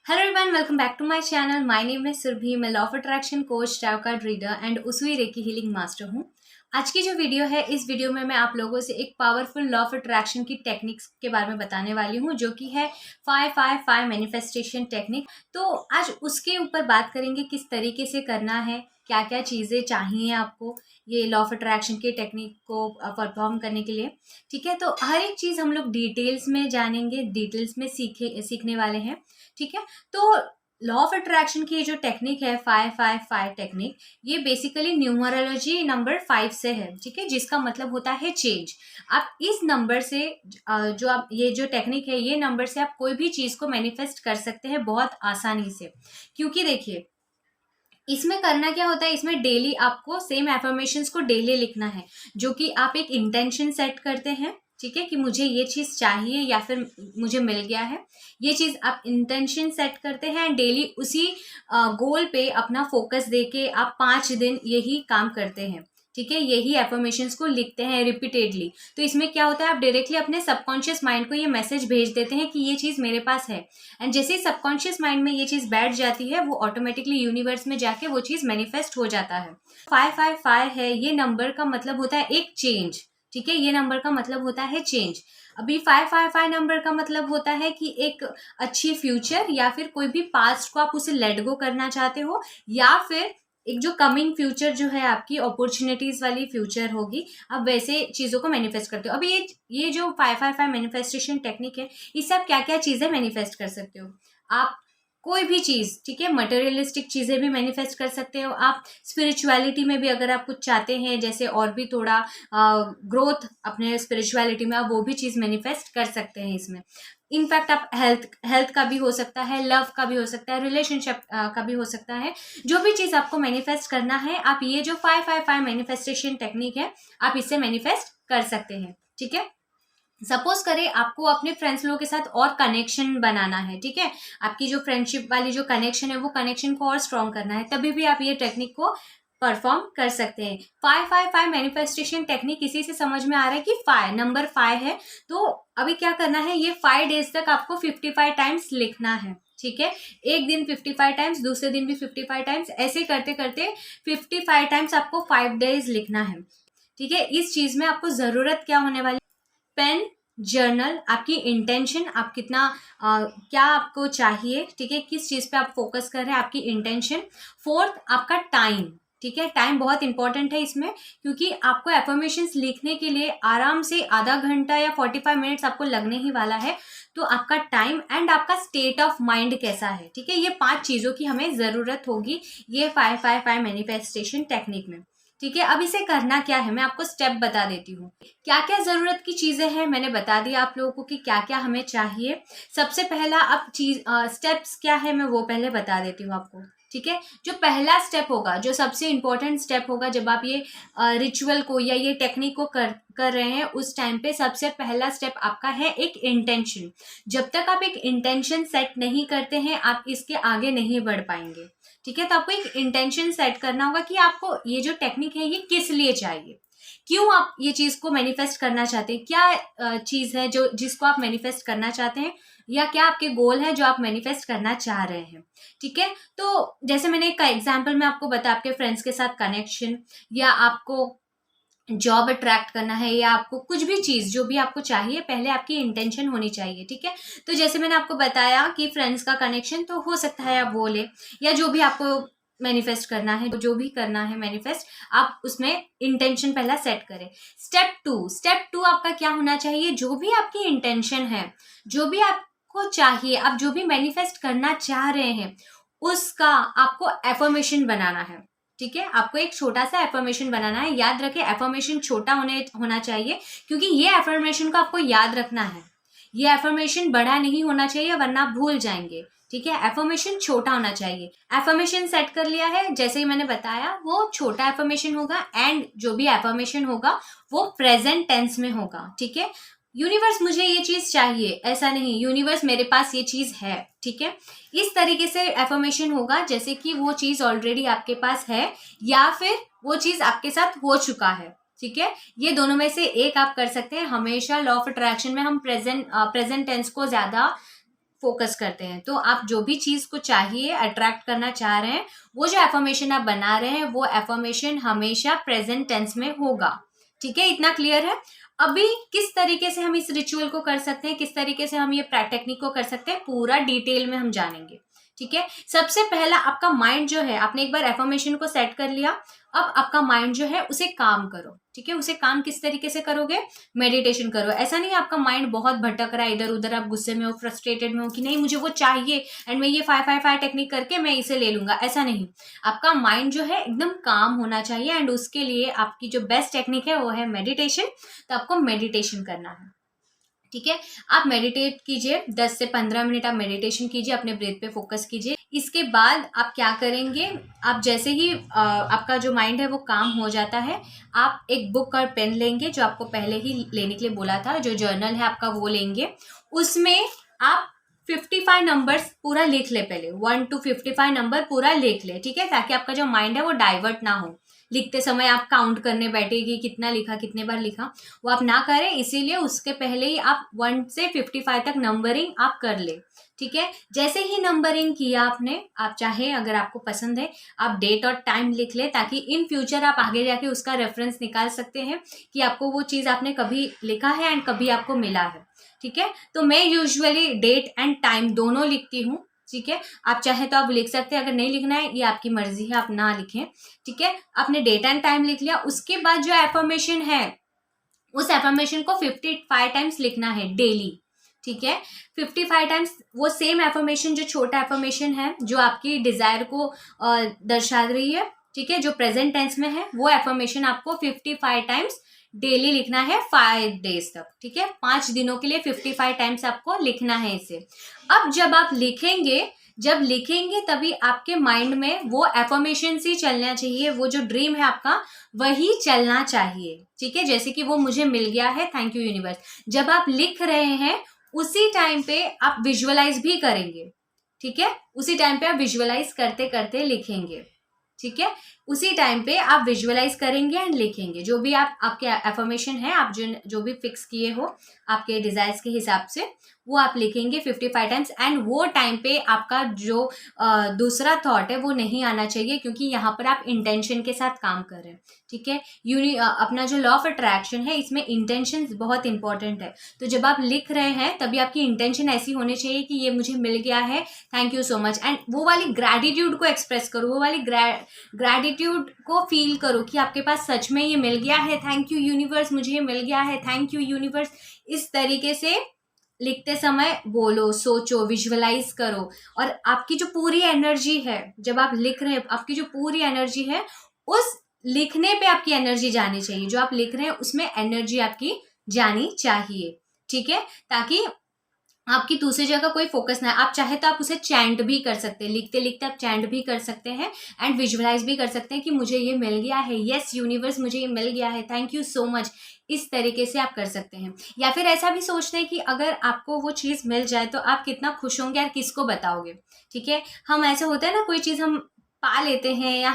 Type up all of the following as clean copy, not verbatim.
Hello everyone, welcome back to my channel. My name is Surabhi. मैं law of attraction coach, tarot card reader and उसवी reiki healing master हूँ. आज की जो video है, इस वीडियो में मैं आप लोगों से एक पावरफुल लॉ ऑफ अट्रैक्शन की टेक्निक्स के बारे में बताने वाली हूँ, जो कि है 555 मैनिफेस्टेशन टेक्निक. तो आज उसके ऊपर बात करेंगे किस तरीके से करना है, क्या क्या चीज़ें चाहिए आपको ये लॉ ऑफ अट्रैक्शन के टेक्निक को परफॉर्म करने के लिए. ठीक है, तो हर एक चीज़ हम लोग डिटेल्स में जानेंगे, डिटेल्स में सीखने वाले हैं. ठीक है, तो लॉ ऑफ अट्रैक्शन की जो टेक्निक है 555 टेक्निक, ये बेसिकली न्यूमरोलॉजी नंबर 5 से है. ठीक है, जिसका मतलब होता है चेंज. आप इस नंबर से जो आप ये जो टेक्निक है, ये नंबर से आप कोई भी चीज़ को मैनिफेस्ट कर सकते हैं बहुत आसानी से. क्योंकि देखिए, इसमें करना क्या होता है, इसमें डेली आपको सेम एफर्मेशंस को डेली लिखना है, जो कि आप एक इंटेंशन सेट करते हैं. ठीक है, कि मुझे ये चीज़ चाहिए या फिर मुझे मिल गया है, ये चीज़ आप इंटेंशन सेट करते हैं. डेली उसी गोल पे अपना फोकस देके आप 5 दिन यही काम करते हैं. ठीक है, यही एफर्मेशंस को लिखते हैं रिपीटेडली. तो इसमें क्या होता है, आप डायरेक्टली अपने सबकॉन्शियस माइंड को ये मैसेज भेज देते हैं कि ये चीज़ मेरे पास है. एंड जैसे ही सबकॉन्शियस माइंड में ये चीज़ बैठ जाती है, वो ऑटोमेटिकली यूनिवर्स में जाके वो चीज़ मैनिफेस्ट हो जाता है. 555 है, ये नंबर का मतलब होता है एक चेंज. ठीक है, ये नंबर का मतलब होता है चेंज. अभी 555 नंबर का मतलब होता है कि एक अच्छी फ्यूचर या फिर कोई भी पास्ट को आप उसे लेट गो करना चाहते हो, या फिर एक जो कमिंग फ्यूचर जो है आपकी अपॉर्चुनिटीज वाली फ्यूचर होगी, आप वैसे चीज़ों को मैनिफेस्ट करते हो. अभी ये जो 555 मैनिफेस्टेशन टेक्निक है, इससे आप क्या क्या चीज़ें मैनिफेस्ट कर सकते हो. आप कोई भी चीज़, ठीक है, मटेरियलिस्टिक चीज़ें भी मैनिफेस्ट कर सकते हो. आप स्पिरिचुअलिटी में भी अगर आप कुछ चाहते हैं, जैसे और भी थोड़ा ग्रोथ अपने स्पिरिचुअलिटी में, आप वो भी चीज़ मैनिफेस्ट कर सकते हैं इसमें. इनफैक्ट आप हेल्थ का भी हो सकता है, लव का भी हो सकता है, रिलेशनशिप का भी हो सकता है. जो भी चीज़ आपको मैनिफेस्ट करना है, आप ये जो 555 मैनिफेस्टेशन टेक्निक है, आप इससे मैनिफेस्ट कर सकते हैं. ठीक है, सपोज करें आपको अपने फ्रेंड्स लोगों के साथ और कनेक्शन बनाना है. ठीक है, आपकी जो फ्रेंडशिप वाली जो कनेक्शन है, वो कनेक्शन को और स्ट्रॉन्ग करना है, तभी भी आप ये टेक्निक को परफॉर्म कर सकते हैं. 555 मैनिफेस्टेशन टेक्निक इसी से समझ में आ रहा है कि नंबर 5 है. तो अभी क्या करना है, ये 5 डेज तक आपको 55 टाइम्स लिखना है. ठीक है, एक दिन 55 टाइम्स, दूसरे दिन भी 55 टाइम्स, ऐसे करते करते 55 टाइम्स आपको 5 डेज लिखना है. ठीक है, इस चीज में आपको जरूरत क्या होने वाली, पेन, जर्नल, आपकी इंटेंशन, आप कितना क्या आपको चाहिए. ठीक है, किस चीज़ पे आप फोकस कर रहे हैं, आपकी इंटेंशन. फोर्थ, आपका टाइम. ठीक है, टाइम बहुत इंपॉर्टेंट है इसमें, क्योंकि आपको एफर्मेशंस लिखने के लिए आराम से आधा घंटा या 45 मिनट्स आपको लगने ही वाला है. तो आपका टाइम एंड आपका स्टेट ऑफ माइंड कैसा है. ठीक है, ये 5 चीज़ों की हमें ज़रूरत होगी ये 555 मैनिफेस्टेशन टेक्निक में. ठीक है, अब इसे करना क्या है, मैं आपको स्टेप बता देती हूँ. क्या क्या ज़रूरत की चीज़ें हैं, मैंने बता दिया आप लोगों को कि क्या क्या हमें चाहिए. सबसे पहला अब स्टेप्स क्या है, मैं वो पहले बता देती हूँ आपको. ठीक है, जो पहला स्टेप होगा, जो सबसे इम्पोर्टेंट स्टेप होगा, जब आप ये रिचुअल को या ये टेक्निक को कर रहे हैं, उस टाइम पे सबसे पहला स्टेप आपका है एक इंटेंशन. जब तक आप एक इंटेंशन सेट नहीं करते हैं, आप इसके आगे नहीं बढ़ पाएंगे. ठीक है, तो आपको एक इंटेंशन सेट करना होगा कि आपको ये जो टेक्निक है, ये किस लिए चाहिए, क्यों आप ये चीज़ को मैनिफेस्ट करना चाहते हैं, क्या चीज़ है जो जिसको आप मैनिफेस्ट करना चाहते हैं, या क्या आपके गोल है जो आप मैनिफेस्ट करना चाह रहे हैं. ठीक है, तो जैसे मैंने एक एग्जांपल में आपको बताया, आपके फ्रेंड्स के साथ कनेक्शन, या आपको जॉब अट्रैक्ट करना है, या आपको कुछ भी चीज़ जो भी आपको चाहिए, पहले आपकी इंटेंशन होनी चाहिए. ठीक है, तो जैसे मैंने आपको बताया कि फ्रेंड्स का कनेक्शन, तो हो सकता है आप बोले, या जो भी आपको मैनिफेस्ट करना है, जो भी करना है मैनिफेस्ट, आप उसमें इंटेंशन पहला सेट करें. स्टेप टू आपका क्या होना चाहिए, जो भी आपकी इंटेंशन है, जो भी आपको चाहिए, आप जो भी मैनिफेस्ट करना चाह रहे हैं, उसका आपको एफर्मेशन बनाना है. ठीक है, आपको एक छोटा सा एफर्मेशन बनाना है. याद रखें, एफर्मेशन छोटा होना चाहिए, क्योंकि ये एफर्मेशन को आपको याद रखना है. ये एफर्मेशन बड़ा नहीं होना चाहिए, वरना आप भूल जाएंगे. ठीक है, एफर्मेशन छोटा होना चाहिए. एफर्मेशन सेट कर लिया है, जैसे ही मैंने बताया, वो छोटा एफर्मेशन होगा, एंड जो भी एफर्मेशन होगा वो प्रेजेंट टेंस में होगा. ठीक है, यूनिवर्स मुझे ये चीज़ चाहिए, ऐसा नहीं, यूनिवर्स मेरे पास ये चीज़ है. ठीक है, इस तरीके से एफर्मेशन होगा जैसे कि वो चीज़ ऑलरेडी आपके पास है, या फिर वो चीज़ आपके साथ हो चुका है. ठीक है, ये दोनों में से एक आप कर सकते हैं. हमेशा लॉ ऑफ अट्रैक्शन में हम प्रेजेंट टेंस को ज़्यादा फोकस करते हैं। तो आप जो भी चीज़ को चाहिए, अट्रैक्ट करना चाह रहे हैं, वो जो एफर्मेशन आप बना रहे हैं वो एफर्मेशन हमेशा प्रेजेंट टेंस में होगा। ठीक है, इतना क्लियर है। अभी किस तरीके से हम इस रिचुअल को कर सकते हैं, किस तरीके से हम ये टेक्निक को कर सकते हैं, पूरा डिटेल में हम जानेंगे। ठीक है, सबसे पहला आपका माइंड जो है, आपने एक बार एफर्मेशन को सेट कर लिया, अब आपका माइंड जो है उसे काम करो। ठीक है, उसे काम किस तरीके से करोगे, मेडिटेशन करो। ऐसा नहीं आपका माइंड बहुत भटक रहा है इधर उधर, आप गुस्से में हो, फ्रस्ट्रेटेड में हो कि नहीं मुझे वो चाहिए एंड मैं ये 5-5-5 टेक्निक करके मैं इसे ले लूंगा, ऐसा नहीं। आपका माइंड जो है एकदम काम होना चाहिए एंड उसके लिए आपकी जो बेस्ट टेक्निक है वो है मेडिटेशन। तो आपको मेडिटेशन करना है। ठीक है, आप मेडिटेट कीजिए, 10 से 15 मिनट आप मेडिटेशन कीजिए, अपने ब्रेथ पे फोकस कीजिए। इसके बाद आप क्या करेंगे, आप जैसे ही आपका जो माइंड है वो काम हो जाता है, आप एक बुक और पेन लेंगे, जो आपको पहले ही लेने के लिए बोला था, जो जर्नल है आपका वो लेंगे। उसमें आप 55 नंबर्स पूरा लिख ले, पहले 1 to 55 नंबर पूरा लिख ले। ठीक है, ताकि आपका जो माइंड है वो डाइवर्ट ना हो। लिखते समय आप काउंट करने बैठे कि कितना लिखा, कितने बार लिखा, वो आप ना करें। इसीलिए उसके पहले ही आप 1 से 55 तक नंबरिंग आप कर ले। ठीक है, जैसे ही नंबरिंग किया आपने, आप चाहे अगर आपको पसंद है आप डेट और टाइम लिख ले, ताकि इन फ्यूचर आप आगे जाके उसका रेफरेंस निकाल सकते हैं कि आपको वो चीज़ आपने कभी लिखा है एंड कभी आपको मिला है। ठीक है, तो मैं यूजुअली डेट एंड टाइम दोनों लिखती हूँ। ठीक है, आप चाहे तो आप लिख सकते हैं, अगर नहीं लिखना है ये आपकी मर्जी है, आप ना लिखें। ठीक है, आपने डेट एंड टाइम लिख लिया, उसके बाद जो एफर्मेशन है उस एफर्मेशन को 55 टाइम्स लिखना है डेली। ठीक है, 55 टाइम्स वो सेम एफर्मेशन, जो छोटा एफर्मेशन है जो आपकी डिजायर को दर्शा रही है, ठीक है, जो प्रेजेंट टेंस में है, वो एफर्मेशन आपको 55 टाइम्स डेली लिखना है 5 डेज तक। ठीक है, 5 दिनों के लिए 55 टाइम्स आपको लिखना है इसे। अब जब लिखेंगे तभी आपके माइंड में वो एफर्मेशन ही चलना चाहिए, वो जो ड्रीम है आपका वही चलना चाहिए। ठीक है, जैसे कि वो मुझे मिल गया है, थैंक यू यूनिवर्स। जब आप लिख रहे हैं उसी टाइम पे आप विजुअलाइज भी करेंगे। ठीक है, उसी टाइम पे आप विजुअलाइज करते करते लिखेंगे। ठीक है, उसी टाइम पे आप विजुअलाइज करेंगे एंड लिखेंगे जो भी आपके एफर्मेशन है, आप जो भी फिक्स किए हो आपके डिजायर्स के हिसाब से, वो आप लिखेंगे 55 टाइम्स। एंड वो टाइम पे आपका जो दूसरा थॉट है वो नहीं आना चाहिए, क्योंकि यहाँ पर आप इंटेंशन के साथ काम कर रहे हैं। ठीक है, अपना जो लॉ ऑफ अट्रैक्शन है इसमें इंटेंशन बहुत इंपॉर्टेंट है। तो जब आप लिख रहे हैं तभी आपकी इंटेंशन ऐसी होनी चाहिए कि ये मुझे मिल गया है, thank you so much. And वो वाली ग्रैटिट्यूड को एक्सप्रेस करो, वो वाली ग्रैटिट्यूड को फील करो कि आपके पास सच में ये मिल गया है, थैंक यू यूनिवर्स, मुझे ये मिल गया है, थैंक यू यूनिवर्स। इस तरीके से लिखते समय बोलो, सोचो, विजुअलाइज करो। और आपकी जो पूरी एनर्जी है, जब आप लिख रहे हैं, आपकी जो पूरी एनर्जी है उस लिखने पे आपकी एनर्जी जानी चाहिए। जो आप लिख रहे हैं उसमें एनर्जी आपकी जानी चाहिए। ठीक है, ताकि आपकी दूसरी जगह कोई फोकस ना है। आप चाहे तो आप उसे चैंट भी कर सकते हैं, लिखते लिखते आप चैंट भी कर सकते हैं एंड विजुअलाइज भी कर सकते हैं कि मुझे ये मिल गया है, यस यूनिवर्स मुझे ये मिल गया है, थैंक यू सो मच। इस तरीके से आप कर सकते हैं। या फिर ऐसा भी सोचते हैं कि अगर आपको वो चीज़ मिल जाए तो आप कितना खुश होंगे और किसको बताओगे। ठीक है, हम ऐसे होता है ना, कोई चीज़ हम पा लेते हैं या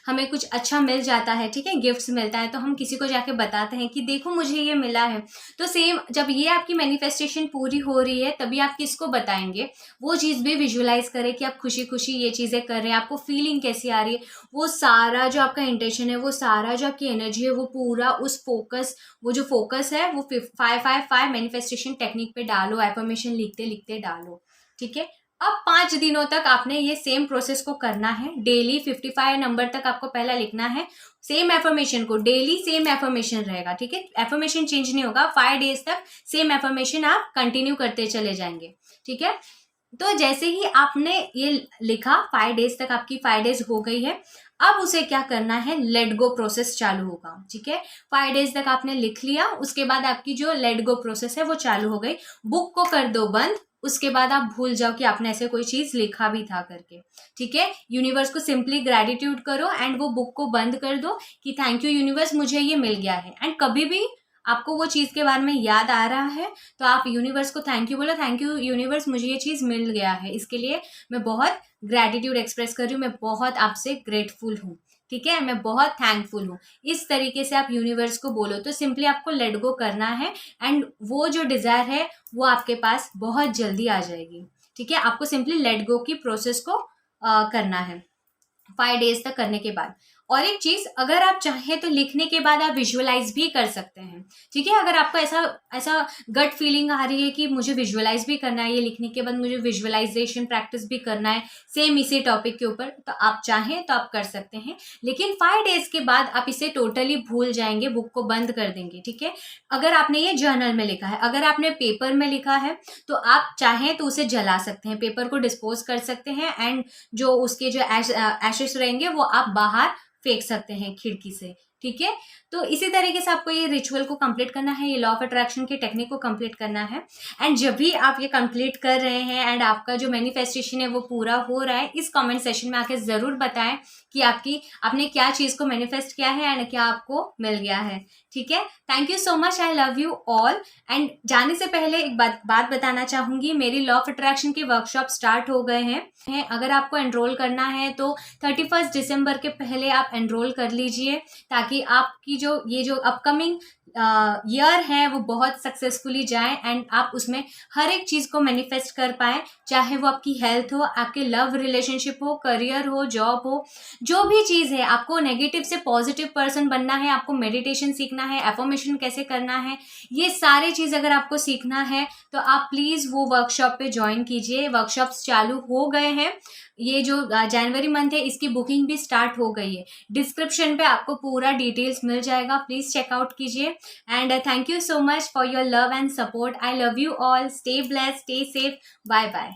हमें कुछ अच्छा मिल जाता है, ठीक है, गिफ्ट्स मिलता है, तो हम किसी को जाके बताते हैं कि देखो मुझे ये मिला है। तो सेम जब ये आपकी मैनिफेस्टेशन पूरी हो रही है तभी आप किसको बताएंगे, वो चीज़ भी विजुअलाइज करें कि आप खुशी खुशी ये चीज़ें कर रहे हैं, आपको फीलिंग कैसी आ रही है। वो सारा जो आपका इंटेंशन है, वो सारा जो आपकी एनर्जी है, वो पूरा उस फोकस, वो जो फोकस है वो 5-5-5 मैनिफेस्टेशन टेक्निक पे डालो, एफर्मेशन लिखते लिखते डालो। ठीक है, अब 5 दिनों तक आपने ये सेम प्रोसेस को करना है। डेली 55 नंबर तक आपको पहला लिखना है, सेम एफर्मेशन को, डेली सेम एफर्मेशन रहेगा। ठीक है, एफर्मेशन चेंज नहीं होगा, 5 डेज तक सेम एफर्मेशन आप कंटिन्यू करते चले जाएंगे। ठीक है, तो जैसे ही आपने ये लिखा 5 डेज तक, आपकी 5 डेज हो गई है, अब उसे क्या करना है, लेट गो प्रोसेस चालू होगा। ठीक है, 5 डेज तक आपने लिख लिया, उसके बाद आपकी जो लेट गो प्रोसेस है वो चालू हो गई। बुक को कर दो बंद, उसके बाद आप भूल जाओ कि आपने ऐसे कोई चीज लिखा भी था करके। ठीक है, यूनिवर्स को सिंपली ग्रेटिट्यूड करो एंड वो बुक को बंद कर दो कि थैंक यू यूनिवर्स, मुझे ये मिल गया है। एंड कभी भी आपको वो चीज के बारे में याद आ रहा है तो आप यूनिवर्स को थैंक यू बोलो, थैंक यू यूनिवर्स, मुझे ये चीज मिल गया है, इसके लिए मैं बहुत ग्रेटिट्यूड एक्सप्रेस कर रही हूँ, मैं बहुत आपसे ग्रेटफुल हूँ। ठीक है, मैं बहुत थैंकफुल हूँ। इस तरीके से आप यूनिवर्स को बोलो तो सिंपली आपको लेट गो करना है एंड वो जो डिज़ायर है वो आपके पास बहुत जल्दी आ जाएगी। ठीक है, आपको सिंपली लेट गो की प्रोसेस को करना है 5 डेज तक करने के बाद। और एक चीज, अगर आप चाहें तो लिखने के बाद आप विजुअलाइज भी कर सकते हैं। ठीक है, अगर आपको ऐसा ऐसा गट फीलिंग आ रही है कि मुझे विजुअलाइज भी करना है, ये लिखने के बाद मुझे विजुअलाइजेशन प्रैक्टिस भी करना है सेम इसी टॉपिक के ऊपर, तो आप चाहें तो आप कर सकते हैं। लेकिन 5 डेज के बाद आप इसे टोटली भूल जाएंगे, बुक को बंद कर देंगे। ठीक है, अगर आपने ये जर्नल में लिखा है, अगर आपने पेपर में लिखा है तो आप चाहें तो उसे जला सकते हैं, पेपर को डिस्पोज कर सकते हैं एंड जो उसके जो एशेस रहेंगे वो आप बाहर फेंक सकते हैं खिड़की से। ठीक है, तो इसी तरीके से आपको ये रिचुअल को कंप्लीट करना है, ये लॉ ऑफ अट्रैक्शन की टेक्निक को कंप्लीट करना है। एंड जब भी आप ये कंप्लीट कर रहे हैं एंड आपका जो मैनिफेस्टेशन है वो पूरा हो रहा है, इस कमेंट सेशन में आके ज़रूर बताएं कि आपने क्या चीज़ को मैनिफेस्ट किया है एंड क्या आपको मिल गया है। ठीक है, thank you so much, I love you all. And जाने से पहले एक बात बताना चाहूँगी, मेरी लॉ ऑफ अट्रैक्शन की वर्कशॉप स्टार्ट हो गए हैं। अगर आपको एनरोल करना है तो 31 दिसंबर के पहले आप एनरोल कर लीजिए, ताकि आपकी ये जो अपकमिंग ईयर है वो बहुत सक्सेसफुली जाए एंड आप उसमें हर एक चीज़ को मैनिफेस्ट कर पाएँ, चाहे वो आपकी हेल्थ हो, आपके लव रिलेशनशिप हो, करियर हो, जॉब हो, जो भी चीज़ है। आपको नेगेटिव से पॉजिटिव पर्सन बनना है, आपको मेडिटेशन सीखना है, एफर्मेशन कैसे करना है, ये सारी चीज़ अगर आपको सीखना है तो आप प्लीज़ वो वर्कशॉप पे ज्वाइन कीजिए। वर्कशॉप्स चालू हो गए हैं, ये जो जनवरी मंथ है इसकी बुकिंग भी स्टार्ट हो गई है। डिस्क्रिप्शन पे आपको पूरा डिटेल्स मिल जाएगा, प्लीज़ चेकआउट कीजिए। And thank you so much for your love and support. I love you all, stay blessed, stay safe, bye bye.